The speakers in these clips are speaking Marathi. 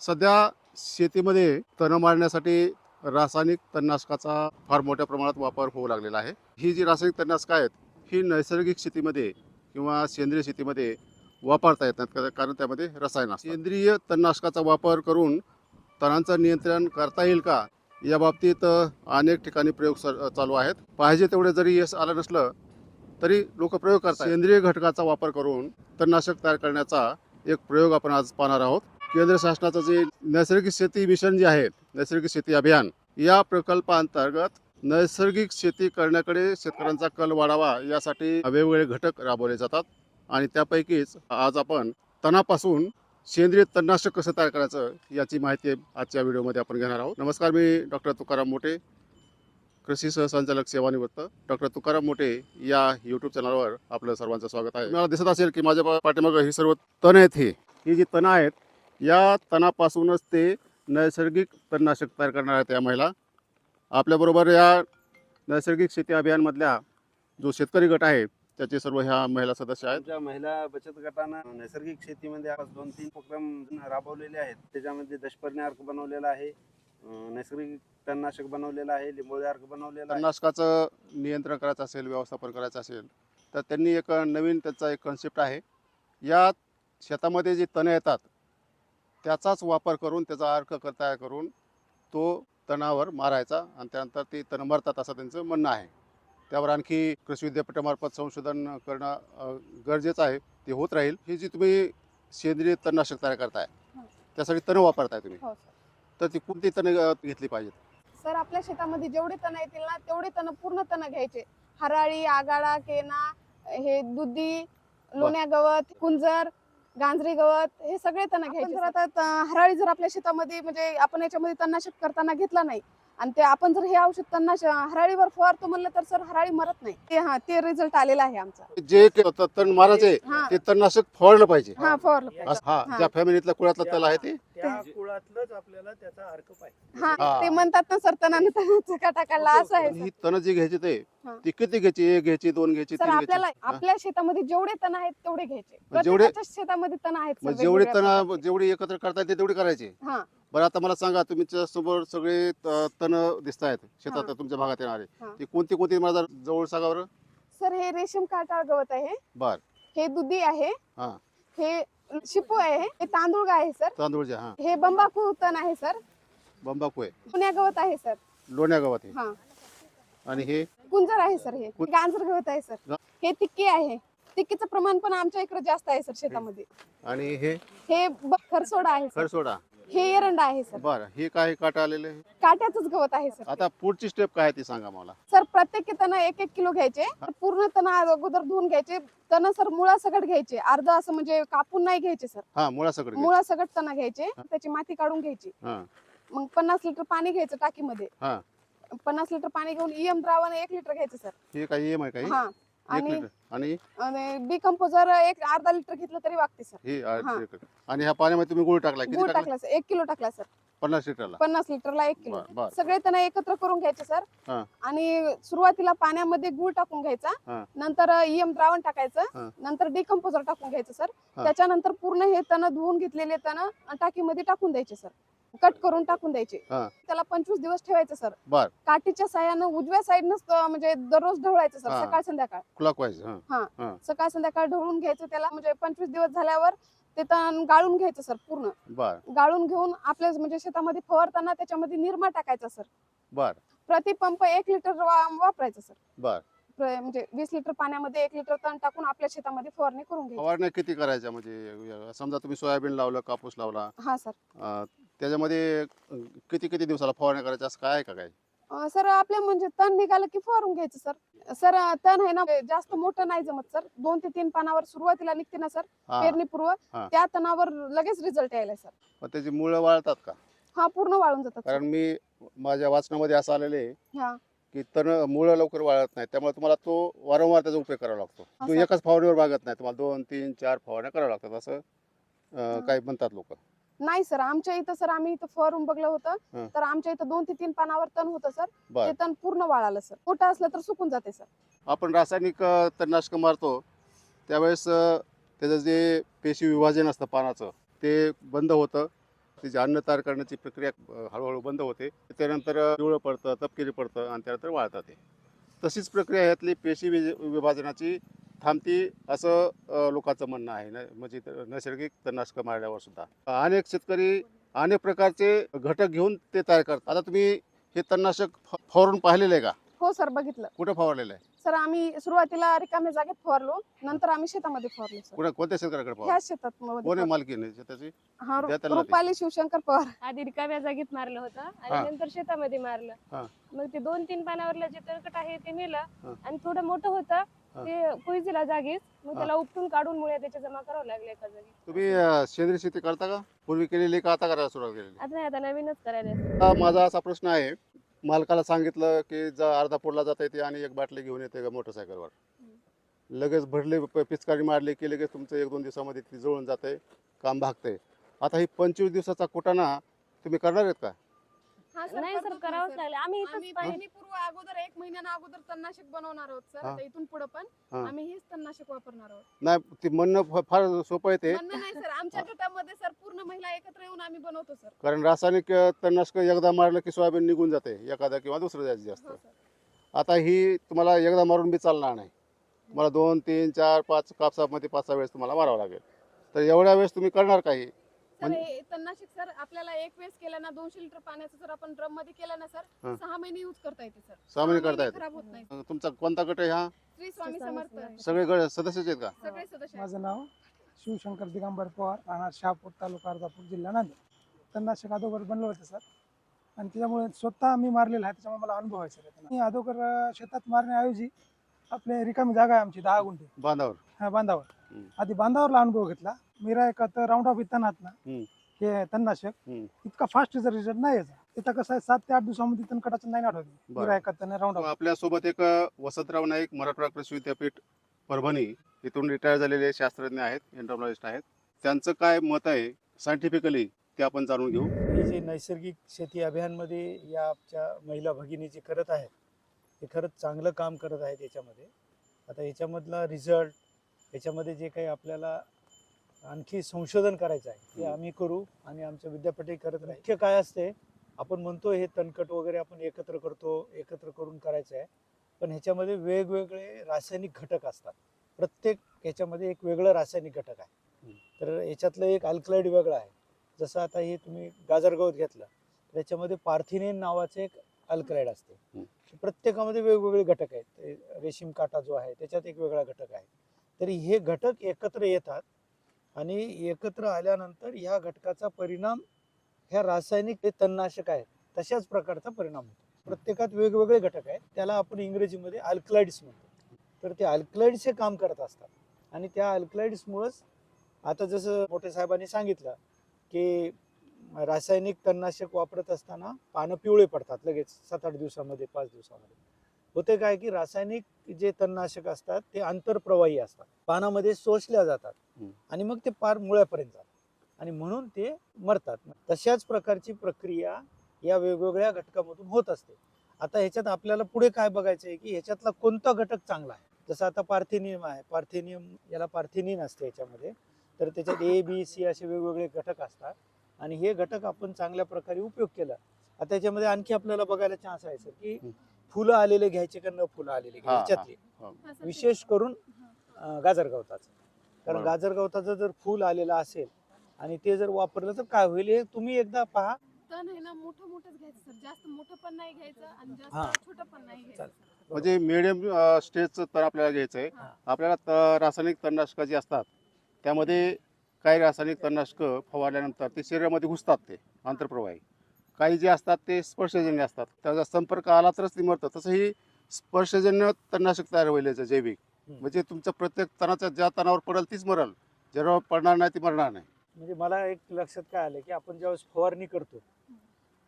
सध्या शेतीमध्ये तण मारण्यासाठी रासायनिक तणनाशकाचा फार मोठ्या प्रमाणात वापर होऊ लागलेला आहे. ही जी रासायनिक तणनाशकं आहेत ही नैसर्गिक शेतीमध्ये किंवा सेंद्रिय शेतीमध्ये वापरता येतात कारण त्यामध्ये रसायन असतात. सेंद्रिय तणनाशकाचा वापर करून तणांचं नियंत्रण करता येईल का या बाबतीत अनेक ठिकाणी प्रयोग चालू आहेत. पाहिजे तेवढे जरी यश आलं नसलं तरी लोक प्रयोग करतात. सेंद्रिय घटकाचा वापर करून तणनाशक तयार करण्याचा एक प्रयोग आपण आज पाहणार आहोत. केंद्र शासनाचं जे नैसर्गिक शेती मिशन जे आहे, नैसर्गिक शेती अभियान, या प्रकल्पाअंतर्गत नैसर्गिक शेती करण्याकडे शेतकऱ्यांचा कल वाढावा यासाठी वेगवेगळे घटक राबवले जातात आणि त्यापैकीच आज आपण तणापासून सेंद्रिय तणनाशक कसं तयार करायचं याची माहिती आजच्या व्हिडिओमध्ये आपण घेणार आहोत. नमस्कार, मी डॉक्टर तुकाराम मोठे, कृषी सहसंचालक सेवानिवृत्त. डॉक्टर तुकाराम मोठे या यूट्यूब चॅनलवर आपलं सर्वांचं स्वागत आहे. मला दिसत असेल की माझ्या पाठीमागं ही सर्व तण आहेत. ही जी तणं आहेत या तणापासूनच ते नैसर्गिक तणनाशक तयार करणार आहेत या महिला. आपल्याबरोबर या नैसर्गिक शेती अभियानमधल्या जो शेतकरी गट आहे त्याचे सर्व ह्या महिला सदस्य आहेत. आमच्या महिला बचत गटानं नैसर्गिक शेतीमध्ये आज 2-3 उपक्रम राबवलेले आहेत. त्याच्यामध्ये दशपर्णी अर्क बनवलेला आहे, नैसर्गिक तणनाशक बनवलेलं आहे, लिंबोळी अर्क बनवलेला आहे. तणनाशकाचं नियंत्रण करायचं असेल, व्यवस्थापन करायचं असेल तर त्यांनी एक नवीन त्याचा एक कन्सेप्ट आहे. या शेतामध्ये जे तण येतात त्याचाच वापर करून त्याचा अर्क तयार करून तो तणावर मारायचा आणि त्यानंतर ते तण मरतात असं त्यांचं म्हणणं आहे. त्यावर आणखी कृषी विद्यापीठामार्फत संशोधन करणं गरजेचं आहे. ते होत राहील. ही जी तुम्ही सेंद्रिय तणनाशक तयार करताय त्यासाठी तण वापरताय तुम्ही, हो तर ती कोणती तण घेतली पाहिजेत? सर, आपल्या शेतामध्ये जेवढे तण येतील ना तेवढे तण पूर्ण तण घ्यायचे. हराळी, आगाडा, केना, हे दुधी, लोण्या गवत, कुंजर, गांजरी गवत, हे सगळे तण घ्यायचे. जर आता हराळी जर आपल्या शेतामध्ये म्हणजे आपण याच्यामध्ये तणनाशक करताना घेतला नाही आणि ते आपण जर हे औषध तणनाशक हराळीवर फवारतो म्हणलं तर सर हराळी मरत नाही. ते रिझल्ट आलेला आहे आमचा. जे तण मारायचे ते तणनाशक फवारलं पाहिजे. फवारलं पाहिजे. हा, ज्या फॅमिलीतला कुळातला तल आहे ते त्या कुळातलंच आपल्याला त्याचा अर्क पाहिजे. ते म्हणतात ना सर, तणानं चकाटा काढला, असं आहे ही तण जी घ्यायची ती किती घ्यायची? एक घ्यायची, दोन घ्यायची, सर. तीन आपल्याला घ्यायची? आपल्या शेतामध्ये जेवढे तण आहेत तेवढे घ्यायचे. जेवढे- प्रत्येकाच्या शेतामध्ये तण आहेत सर, जेवढे वेगवेगळ्या तण जेवढी एकत्र करता येते तेवढी करायची. प्रकारचे. हा, बरं, आता मला सांगा, तुमच्या समोर सगळे तण दिसत आहेत शेतात हा. तुमच्या भागात येणारे, हा. ती कोणती मला जरा जवळ सांगा बरं. सर हे रेशीम काटाळ गवत आहे, बर, हे दुधी आहे, हा, हे शिपू आहे, हे तांदूळ आहे सर, तांदूळचे, हा, हे बंबाकू तण आहे सर, बंबाकू आहे, पुण्या गवत आहे सर, लोण्या गवत आहे, हा, आणि हे कुंजर आहे सर, हे गांजर गवत आहे सर, गा- हे तिक्की आहे. तिक्कीचं प्रमाण पण आमच्या इकडे जास्त आहे सर शेतामध्ये. आणि हे हे खरसोडा आहे सर, खरसोडा. हे एरंडा आहे सर, बरं, हे काय काटा आलेले? काट्याचंच गवत आहे सर. आता पुढची स्टेप काय आहे ती सांगा मला. सर प्रत्येक तण 1-1 किलो घ्यायचे. पूर्ण तण अगोदर धुवून घ्यायचे. तण सर मुळा सकट घ्यायचे, अर्ध असं म्हणजे कापून नाही घ्यायचे सर. हा, मुळा सगळं मुळा सकट तण घ्यायचे, त्याची माती काढून घ्यायची. हा, मग 50 लिटर पाणी घ्यायचं टाकीमध्ये. हा. 50 लिटर पाणी घेऊन ईएम द्रावण 1 लिटर घ्यायचं सर. हे काय EM आहे काही? हा, एक आणि लिटर. आणि डिकम्पोजर एक अर्धा लिटर घेतलं तरी वागते सर. हे हा. आणि ह्या पाण्यामध्ये तुम्ही गुळ टाकला, किती गुळ टाकला? टाकला सर, 1 किलो टाकला सर. 50 लिटरला? 50 लिटरला 1 किलो. बर, बर. सगळे तण एकत्र करून घ्यायचे सर. हा. आणि सुरुवातीला पाण्यामध्ये गुळ टाकून हा. घ्यायचा, नंतर ईएम द्रावण हा. टाकायचं, नंतर डिकम्पोजर टाकून घ्यायचं सर. हा. त्याच्यानंतर पूर्ण हे तण धुवून घेतलेले तण टाकीमध्ये टाकून द्यायचे सर, कट करून टाकून द्यायचे. हा. त्याला 25 दिवस ठेवायचं सर. बर, काठीच्या साह्यानं उजव्या साईडनं म्हणजे दररोज ढवळायचं सर, हा. सकाळ संध्याकाळ. क्लॉकवाईज. सकाळ संध्याकाळ ढवळून घ्यायचं त्याला. म्हणजे 25 दिवस झाल्यावर ते तण गाळून घ्यायचं सर. पूर्ण बर, गाळून घेऊन आपल्या म्हणजे शेतामध्ये फवारताना त्याच्यामध्ये निरमा टाकायचा सर. बर, प्रति पंप 1 लिटर वापरायचं सर. बर. म्हणजे 20 लिटर पाण्यामध्ये 1 लिटर तण टाकून आपल्या शेतामध्ये फवारणी करून घ्यायची. फवारण्या किती करायच्या? म्हणजे समजा तुम्ही सोयाबीन लावलं, कापूस लावला, हा सर. त्याच्यामध्ये किती किती दिवसाला फवारण्या करायच्या असं काय आहे का काय? सर आपले म्हणजे तण निघालं की फवारून घ्यायचं सर. सर तण आहे ना जास्त मोठं नाही जमत सर. 2 ते 3 पानावर सुरुवातीला निघते ना सर, हा. पेरणीपूर्व, हा. त्या तणावर लगेच रिझल्ट यायला सर. मग त्याची मुळं वाळतात का? हा, पूर्ण वाळून जातात सर. कारण मी माझ्या वाचनामध्ये असं आलेलं आहे हा. की तण मुळं लवकर वाळत नाही, त्यामुळे तुम्हाला तो वारंवार त्याचा उपयोग करावा लागतो. हा, तो सर. एकाच फवारणीवर भागत नाही, तुम्हाला 2, 3, 4 फवारण्या कराव्या लागतात असं काही म्हणतात लोक. नाही सर, आमच्या इथं सर आम्ही इथं फवारून बघलं हा. होतं तर आमच्या इथं 2 ते 3 पानावर तण होतं सर. बर, ते तण पूर्ण वाळालं सर. मोठं असलं तर सुकून जाते सर. आपण रासायनिक तणनाशक मारतो त्यावेळेस त्याचं जे पेशी विभाजन असतं पानाचं ते बंद होतं. त्याचे अन्न तयार करण्याची प्रक्रिया हळूहळू बंद होते. त्यानंतर पिवळं पडतं, तपकिरी पडतं आणि त्यानंतर वाळतं ते. तशीच प्रक्रिया यातली पेशी विभाजनाची थांबती असं लोकांचं म्हणणं आहे म्हणजे नैसर्गिक तणनाशकं मारल्यावर सुद्धा. अनेक शेतकरी अनेक प्रकारचे घटक घेऊन ते तयार करतात. आता तुम्ही हे तणनाशक फवारून पाहिलेलं आहे का? हो सर, बघितलं कुठं फवारलेलं आहे? सर. आम्ही सुरुवातीला रिकाम्या जागेत फवारलो, नंतर आम्ही शेतामध्ये फवारलो सर. कोणत्या शेतकऱ्याकडे फवार? ह्या शेतात कोण आहे मालकीण शेताची? हा, द्या त्यांना ते. रुपाली शिवशंकर पवार. आधी रिकाम्या जागेत मारलं होतं हा. आणि नंतर शेतामध्ये हा. मारलं. मग ते 2-3 पानावरलं जे तणकट आहे ते हा. मेलं आणि थोडं मोठं होतं हा. ते कुईजीला जागीच. मग हा. त्याला उपटून काढून मुळे त्याच्या जमा करावं लागले एका जागी. तुम्ही सेंद्रिय शेती करता का? पूर्वी केलेली का आता करायला सुरुवात केलेली? आता नाही, आता नवीनच करायला. आता माझा असा प्रश्न आहे, मालकाला सांगितलं की अर्धा पोटला जाता येते आणि एक बाटली घेऊन येते का मोटरसायकलवर, लगेच भरले पिचकारी मारली की लगेच तुमचं 1-2 दिवसामध्ये ती जळून जाते, काम भागते. आता ही 25 दिवसाचा कुटाणा तुम्ही करणार आहेत का? हा सर, नाही करतो सर, ना करावंच सर. लागलं. आम्ही आम्ही इथंच पाणी पेरणीपूर्व अगोदर 1 महिन्यानं अगोदर तणनाशक बनवणार आहोत सर. हा. आता इथून पुढे पण हा. आम्ही हेच तणनाशक वापरणार आहोत. नाही, ती म्हणणं फार सोपं आहे ते. म्हणणं नाही सर, आमच्या गटामध्ये सर पूर्ण महिला एकत्र येऊन आम्ही बनवतो सर. कारण रासायनिक तणनाशक एकदा मारलं की सोयाबीन निघून जाते, एखादा किंवा दुसरं जास्तीत जास्त. हो सर. आता ही तुम्हाला एकदा मारून बी चालणार नाही. तुम्हाला 2, 3, 4, 5 कापसामध्ये 5-6 वेळेस तुम्हाला मारावं लागेल. तर एवढ्या वेळेस तुम्ही करणार काही? सर हे तणनाशक सर आपल्याला एक वेळेस केलं ना 200 लिटर पाण्याचं जर आपण ड्रम मध्ये केलं ना हा. सर 6 महिने यूज करता येते सर. 6 महिने करता येते. खराब होत नाही. तुमचा कोणता गट आहे हा? श्री स्वामी समर्थ सगळे गट सदस्यच आहेत का? सगळे सदस्य आहेत. माझं नाव शिवशंकर दिगंबर पवार, राहणार शहापूर, तालुका अर्धापूर, जिल्हा नांदेड. तणनाशक अगोदर बनलं होतं सर, आणि त्याच्यामुळे स्वतः मी मारलेलं आहे, त्याच्यामुळे मला अनुभव आहे सर. मी अगोदर शेतात मारण्याऐवजी आपले रिकामी जागा आहे आमची 10 गुंठे बांधावर. हा बांधावर. हम्म. आधी बांधावरला अनुभव घेतला. मीरा एकात राऊंड ऑफ इतनात ना हम्म. हे तणनाशक हम्म. इतका फास्ट रिझल्ट नाही याचा. तिथं कसं आहे 7 ते 8 दिवसामध्ये तणकटाचं नाही आठवत. बरं. मीरा एकात राऊंड ऑफ. आपल्यासोबत एक वसंतराव नाईक, मराठवाडा कृषी विद्यापीठ परभणी इथून रिटायर झालेले शास्त्रज्ञ आहेत, एन्टॉमॉलॉजिस्ट आहेत. त्यांचं काय मत आहे सायंटिफिकली ते आपण जाणून घेऊ. हे जे नैसर्गिक शेती अभियानमध्ये या आमच्या महिला भगिनी जे करत आहेत ते खरंच चांगलं काम करत आहेत याच्यामध्ये. आता याच्यामधला रिझल्ट, याच्यामध्ये जे काही आपल्याला आणखी संशोधन करायचं आहे ते आम्ही करू आणि आमच्या विद्यापीठही करत राहील. मुख्य काय असते, आपण म्हणतो हे तणकट वगैरे आपण एकत्र करतो, एकत्र करून करायचं आहे, पण ह्याच्यामध्ये वेगवेगळे रासायनिक घटक असतात. प्रत्येक ह्याच्यामध्ये एक वेगळं रासायनिक घटक आहे. तर याच्यातलं एक अल्कलाइड वेगळं आहे. जसं आता हे तुम्ही गाजर गवत घेतलं तर याच्यामध्ये पार्थिनेन नावाचे एक अल्कलाइड असते. प्रत्येकामध्ये वेगवेगळे घटक आहेत. रेशीम काटा जो आहे त्याच्यात एक वेगळा घटक आहे. तरी हे घटक एकत्र येतात आणि एकत्र आल्यानंतर ह्या घटकाचा परिणाम ह्या रासायनिक जे तणनाशक आहेत तशाच प्रकारचा परिणाम होतो. प्रत्येकात वेगवेगळे घटक आहेत, त्याला आपण इंग्रजीमध्ये अल्कलाइड्स म्हणतो. तर ते अल्कलाइड्स हे काम करत असतात आणि त्या अल्कलाइड्समुळंच आता जसं मोठे साहेबांनी सांगितलं की रासायनिक तणनाशक वापरत असताना पानं पिवळे पडतात लगेच 7-8 दिवसामध्ये, 5 दिवसामध्ये. होते काय की रासायनिक जे तणनाशक असतात ते आंतरप्रवाही असतात, पानामध्ये शोषल्या जातात आणि मग ते पार मुळ्यापर्यंत जातात आणि म्हणून ते मरतात. तशाच प्रकारची प्रक्रिया या वेगवेगळ्या घटकामधून होत असते. आता ह्याच्यात आपल्याला पुढे काय बघायचं आहे की ह्याच्यातला कोणता घटक चांगला आहे. जसं आता पार्थिनियम आहे, पार्थिनियम याला पार्थिनिन असते याच्यामध्ये. तर त्याच्यात A, B, C असे वेगवेगळे घटक असतात आणि हे घटक आपण चांगल्या प्रकारे उपयोग केला. आता त्याच्यामध्ये आणखी आपल्याला बघायला चान्स आहे सर की फुलं आलेले घ्यायचे का न फुलं आलेले घ्यायचे याच्यातले, हा सर, विशेष करून गाजर गवताचं. कारण बरोबर. गाजर गवताचं जर फुल आलेलं असेल आणि ते जर वापरलं तर काय होईल हे तुम्ही एकदा पहा. तण आहे ना मोठंच घ्यायचं सर. जास्त मोठं पण नाही घ्यायचं आणि हा. जास्त छोटं पण नाही घ्यायचं. म्हणजे मिडियम स्टेजचं तण आपल्याला घ्यायचं आहे. हा. आपल्याला रासायनिक तणनाशकं जी असतात त्यामध्ये काही रासायनिक तणनाशकं फवारल्यानंतर ते शरीरामध्ये घुसतात, ते आंतरप्रवाही. काही जे असतात ते स्पर्शजन्य असतात, त्याचा संपर्क आला तरच ती मरतं. तसंही स्पर्शजन्य तणनाशक तयार होईल याचं जैविक. म्हणजे तुमच्या प्रत्येक तणाच्या ज्या तणावर पडेल तीच मरल, ज्यावर पडणार नाही ती मरणार नाही. म्हणजे मला एक लक्षात काय आलं की आपण ज्यावेळेस फवारणी करतो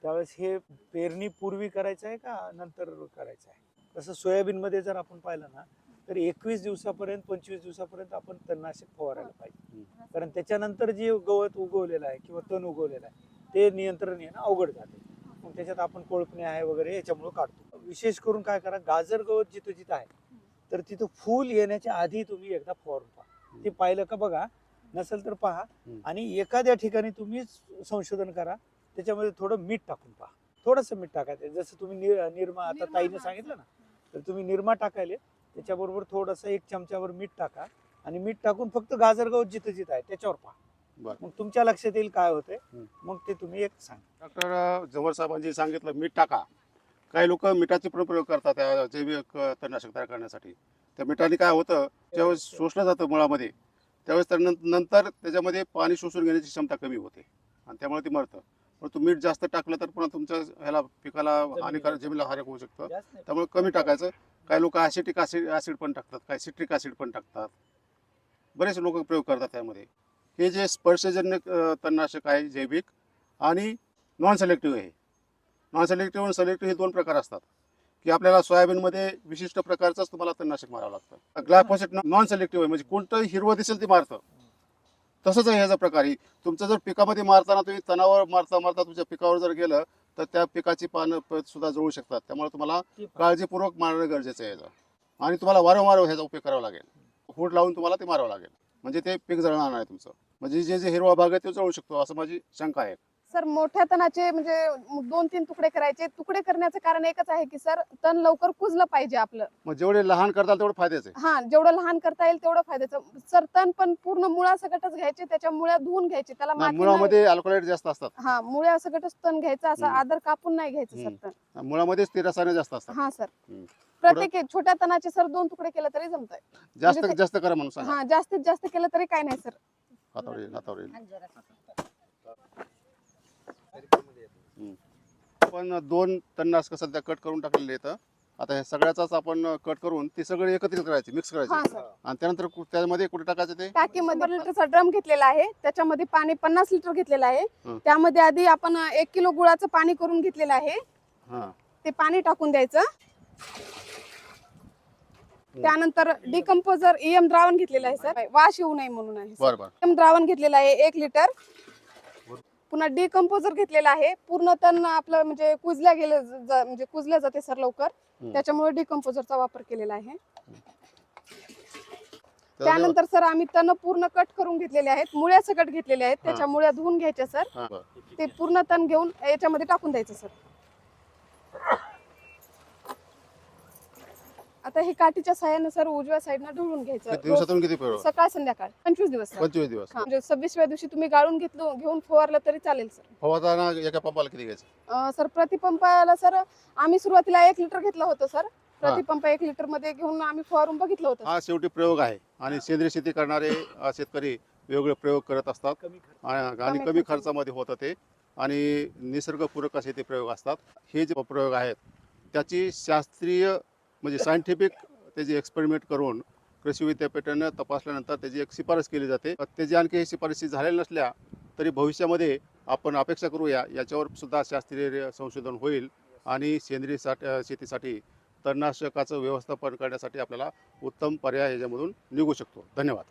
त्यावेळेस हे पेरणी पूर्वी करायचं आहे का नंतर करायचं आहे. तसं सोयाबीनमध्ये जर आपण पाहिलं ना तर 21 दिवसापर्यंत 25 दिवसापर्यंत आपण तणनाशक फवारायला पाहिजे. कारण त्याच्यानंतर जे गवत उगवलेलं आहे किंवा तण उगवलेलं आहे ते नियंत्रण येणं अवघड जाते. मग त्याच्यात आपण कोळपणे आहे वगैरे याच्यामुळे काढतो. विशेष करून काय करा, गाजर गवत जिथं जिथं आहे तर तिथं फूल येण्याच्या आधी तुम्ही एकदा फवारून पहा. ते पाहिलं का बघा नसेल तर पहा. हम्म. आणि एखाद्या ठिकाणी तुम्ही संशोधन करा, त्याच्यामध्ये थोडं मीठ टाकून पहा. थोडंसं मीठ टाकायचं, जसं तुम्ही निरमा आता ताईने सांगितलं ना, तर तुम्ही निरमा टाकायले, त्याच्याबरोबर थोडंसं 1 चमच्यावर मीठ टाका आणि मीठ टाकून फक्त गाजर गवत जिथं जिथं आहे त्याच्यावर पहा. बरं. मग तुमच्या लक्षात येईल काय होतंय. हम्म. मग ते तुम्ही एक सांगा. डॉक्टर जवळ साहेबांनी सांगितलं मीठ टाका. काही लोक मिठाचे पण प्रयोग करतात त्या जैविक तणनाशक तयार करण्यासाठी. त्या मिठाने काय होतं, ज्यावेळेस शोषलं जातं मुळामध्ये, त्यावेळेस तर नंतर त्याच्यामध्ये पाणी शोषून घेण्याची क्षमता कमी होते आणि त्यामुळे ते मरतं. परंतु मीठ जास्त टाकलं तर पुन्हा तुमच्या ह्याला पिकाला हानिकारक, जमिनीला हानिकारक होऊ शकतं. जास्त नाही. त्यामुळे कमी टाकायचं. काही लोक ॲसिटिक ॲसिड पण टाकतात, काही सिट्रिक ॲसिड पण टाकतात. बरेच लोक प्रयोग करतात त्यामध्ये. हे जे स्पर्शजन्य तणनाशक आहे जैविक आणि नॉन सिलेक्टिव्ह आहे. नॉन सिलेक्टिव्ह आणि सिलेक्टिव्ह हे 2 प्रकार असतात, की आपल्याला सोयाबीनमध्ये विशिष्ट प्रकारचंच तुम्हाला तणनाशक मारावं लागतं. ग्लायफोसेट नॉन सिलेक्टिव्ह आहे, म्हणजे कोणतंही हिरवं दिसेल ते मारतं. तसंच आहे ह्याचा प्रकार. तुमचं जर पिकामध्ये मारताना तुम्ही तणावर मारता मारता तुमच्या पिकावर जर गेलं तर त्या पिकाची पानं सुद्धा जळू शकतात. त्यामुळे तुम्हाला काळजीपूर्वक मारणं गरजेचं आहे याचं. आणि तुम्हाला वारंवार ह्याचा उपयोग करावा लागेल. फूड लावून तुम्हाला ते मारावं लागेल, म्हणजे ते पीक जळणार नाही तुमचं. म्हणजे जे हिरवा भाग आहे तो जळू शकतो, असं माझी शंका आहे. सर मोठ्या तणाचे म्हणजे 2-3 तुकडे करायचे. तुकडे करण्याचं कारण एकच आहे की सर तण लवकर कुजलं पाहिजे आपलं. मग जेवढे लहान करताल तेवढं फायद्याचं आहे. हा, जेवढं लहान करता येईल तेवढं फायद्याचं. सर तण पण पूर्ण मुळासकटच घ्यायचे, त्याच्या मुळ्या धुवून घ्यायचे, त्याला नाही, माती मुळामध्ये अल्कलॉइड जास्त असतात. हा, मुळासकटच तण घ्यायचं, असं हम्म. आदर कापून नाही घ्यायचं सर हम्म. तण. मुळामध्येच ते रसायनं जास्त असतात. हा सर, हम्म. प्रत्येक छोट्या तणाचे सर 2 तुकडे केले तरी जमतंय. जास्त म्हणजे जास्त करा म्हणून सांगा. हा, जास्तीत जास्त केलं तरी काय नाही सर. हातावर येईल, हातावर येईल. आपण 2 तणनाशक सध्या कट करून टाकलेले आहेत. आता हे सगळ्याचाच आपण कट करून ते सगळे एकत्रित करायचे, मिक्स हा करायचे. सर, आणि त्यानंतर त्यामध्ये कुठे टाकायचं ते टाकीमध्ये 100 लिटरचा ड्रम घेतलेला आहे, त्याच्यामध्ये पाणी 50 लिटर घेतलेलं आहे. हं. त्यामध्ये आधी आपण 1 किलो गुळाचं पाणी करून घेतलेलं आहे. हा. ते पाणी टाकून द्यायचं. त्यानंतर डिकम्पोजर EM द्रावण घेतलेलं आहे सर, वास येऊ नये म्हणून आहे सर. बरं बरं. EM द्रावण घेतलेलं आहे 1 लिटर. पुन्हा डिकम्पोजर घेतलेला आहे. पूर्ण तण आपलं म्हणजे कुजल्या गेलं म्हणजे कुजल्या जाते सर लवकर, त्याच्यामुळे डिकम्पोजरचा वापर केलेला आहे. त्यानंतर सर आम्ही तण पूर्ण कट करून घेतलेले आहेत, मुळ्या सकट घेतलेल्या आहेत, त्याच्या मुळ्या धुवून घ्यायच्या सर. हा, बरं. ते पूर्ण तण घेऊन याच्यामध्ये टाकून द्यायचं सर. आता हे काठीच्या सहाय्याने सर उजव्या साईडनं ढवळून घ्यायचं. किती दिवसातून किती प्रयोग? सकाळ संध्याकाळ 25 दिवस सर. 25 दिवस. हा, म्हणजे 26व्या दिवशी तुम्ही गाळून घेऊन फवारलं तरी चालेल सर. फवारताना एका पंपाला किती घ्यायचं? सर प्रतिपंपाला सर आम्ही सुरुवातीला 1 लिटर घेतलं होतं सर. प्रतिपंप 1 लिटर मध्ये घेऊन आम्ही फवारून बघितलं होतं. हा शेवटी प्रयोग आहे आणि सेंद्रिय शेती करणारे शेतकरी वेगवेगळे प्रयोग करत असतात कमी खर्च. आणि कमी खर्चामध्ये होतं ते आणि निसर्गपूरक असे ते प्रयोग असतात. हे जे प्रयोग आहेत त्याची शास्त्रीय म्हणजे सायंटिफिक त्याची एक्सपेरिमेंट करून कृषी विद्यापीठानं तपासल्यानंतर त्याची एक शिफारस केली जाते. त्याची आणखी शिफारसी झालेल्या नसल्या तरी भविष्यामध्ये आपण अपेक्षा करूया याच्यावर सुद्धा शास्त्रीय संशोधन होईल आणि सेंद्रिय शेतीसाठी तणनाशकाचं व्यवस्थापन करण्यासाठी आपल्याला उत्तम पर्याय याच्यामधून निघू शकतो. धन्यवाद.